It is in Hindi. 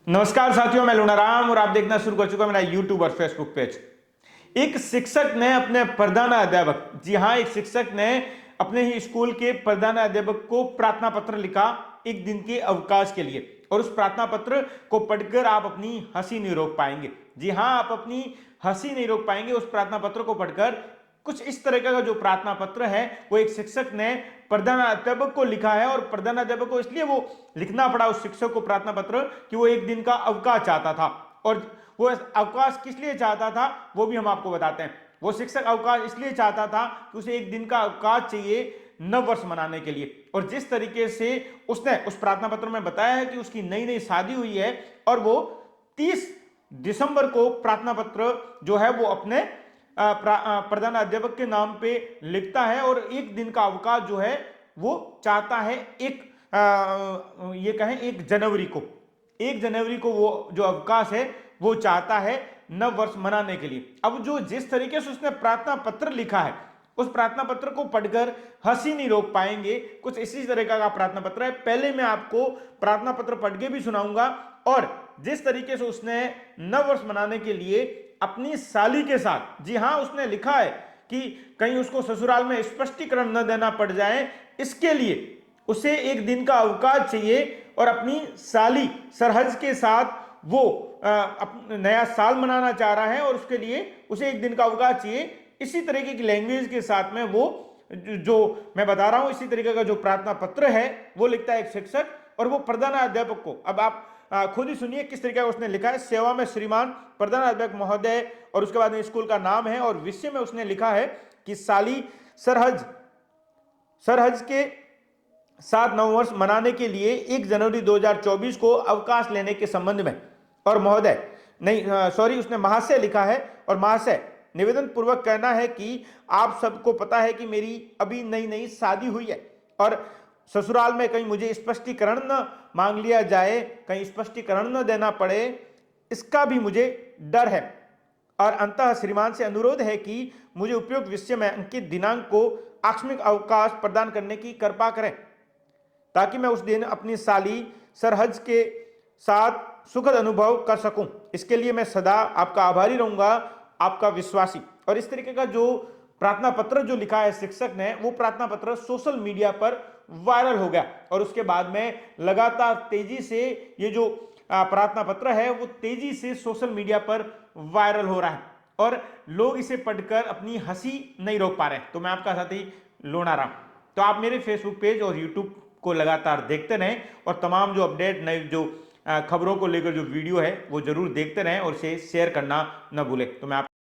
नमस्कार साथियों, मैं लुनाराम और आप देखना शुरू कर चुका मेरा यूट्यूब और फेसबुक पेज। एक शिक्षक ने अपने प्रधानाध्यापक, जी हां, एक शिक्षक ने अपने ही स्कूल के प्रधानाध्यापक को प्रार्थना पत्र लिखा एक दिन के अवकाश के लिए। और उस प्रार्थना पत्र को पढ़कर आप अपनी हंसी नहीं रोक पाएंगे। जी हां, आप अपनी हंसी नहीं रोक पाएंगे उस प्रार्थना पत्र को पढ़कर। कुछ इस तरह का जो प्रार्थना पत्र है वो एक शिक्षक ने प्रधानाध्यापक को लिखा है। और प्रधानाध्यापक को इसलिए वो लिखना पड़ा उस शिक्षक को प्रार्थना पत्र कि वो एक दिन का अवकाश चाहता था। और वो अवकाश किस लिए चाहता था वो भी हम आपको बताते हैं। वो शिक्षक अवकाश इसलिए चाहता था कि उसे एक दिन का अवकाश चाहिए नव वर्ष मनाने के लिए। और जिस तरीके से उसने उस प्रार्थना पत्र में बताया है कि उसकी नई नई शादी हुई है और वो 30 दिसंबर को प्रार्थना पत्र जो है वो अपने प्रधान अध्यापक के नाम पे लिखता है। और एक दिन का अवकाश जो है वो चाहता है ये कहें 1 जनवरी को वो जो अवकाश है वो चाहता है नव वर्ष मनाने के लिए। अब जो जिस तरीके से उसने प्रार्थना पत्र लिखा है उस प्रार्थना पत्र को पढ़कर हंसी नहीं रोक पाएंगे। कुछ इसी तरह का प्रार्थना पत्र है। पहले मैं आपको प्रार्थना पत्र पढ़ के भी सुनाऊंगा और जिस तरीके से उसने नव वर्ष मनाने के लिए अपनी साली के साथ, जी हां, उसने लिखा है कि कहीं उसको ससुराल में स्पष्टीकरण न देना पड़ जाए, इसके लिए उसे एक दिन का अवकाश चाहिए। और अपनी साली सरहज के साथ वो नया साल मनाना चाह रहा है और उसके लिए उसे एक दिन का अवकाश चाहिए। इसी तरीके की लैंग्वेज के साथ में वो जो मैं बता रहा हूं, इसी तरीके का जो प्रार्थना पत्र है वो लिखता है एक शिक्षक। और वो प्रधानाध्यापक को, अब आप खुद ही सुनिए किस तरीके का उसने लिखा है। सेवा में श्रीमान प्रधानाध्यापक महोदय, और उसके बाद में स्कूल का नाम है और विषय में उसने लिखा है कि साली सरहज के साथ नववर्ष मनाने के लिए 1 जनवरी 2024 को अवकाश लेने के संबंध में। और महोदय नहीं, सॉरी, उसने महाशय लिखा है। और महाशय, निवेदन पूर्वक कहना है कि आप सबको पता है कि मेरी अभी नई नई शादी हुई है और ससुराल में कहीं मुझे स्पष्टीकरण न मांग लिया जाए, कहीं स्पष्टीकरण न देना पड़े, इसका भी मुझे डर है। और अंततः श्रीमान से अनुरोध है कि मुझे उपयुक्त विषय में अंकित दिनांक को आकस्मिक अवकाश प्रदान करने की कृपा करें ताकि मैं उस दिन अपनी साली सरहज के साथ सुखद अनुभव कर सकूं। इसके लिए मैं सदा आपका आभारी रहूंगा, आपका विश्वासी। और इस तरीके का जो प्रार्थना पत्र जो लिखा है शिक्षक ने, वो प्रार्थना पत्र सोशल मीडिया पर वायरल हो गया। और उसके बाद में लगातार तेजी से ये जो प्रार्थना पत्र है वो तेजी से सोशल मीडिया पर वायरल हो रहा है और लोग इसे पढ़कर अपनी हंसी नहीं रोक पा रहे। तो मैं आपका साथी लोनाराम, तो आप मेरे फेसबुक पेज और यूट्यूब को लगातार देखते रहें और तमाम जो अपडेट, नई जो खबरों को लेकर जो वीडियो है वो जरूर देखते रहें और इसे शेयर करना न भूलें। तो मैं आप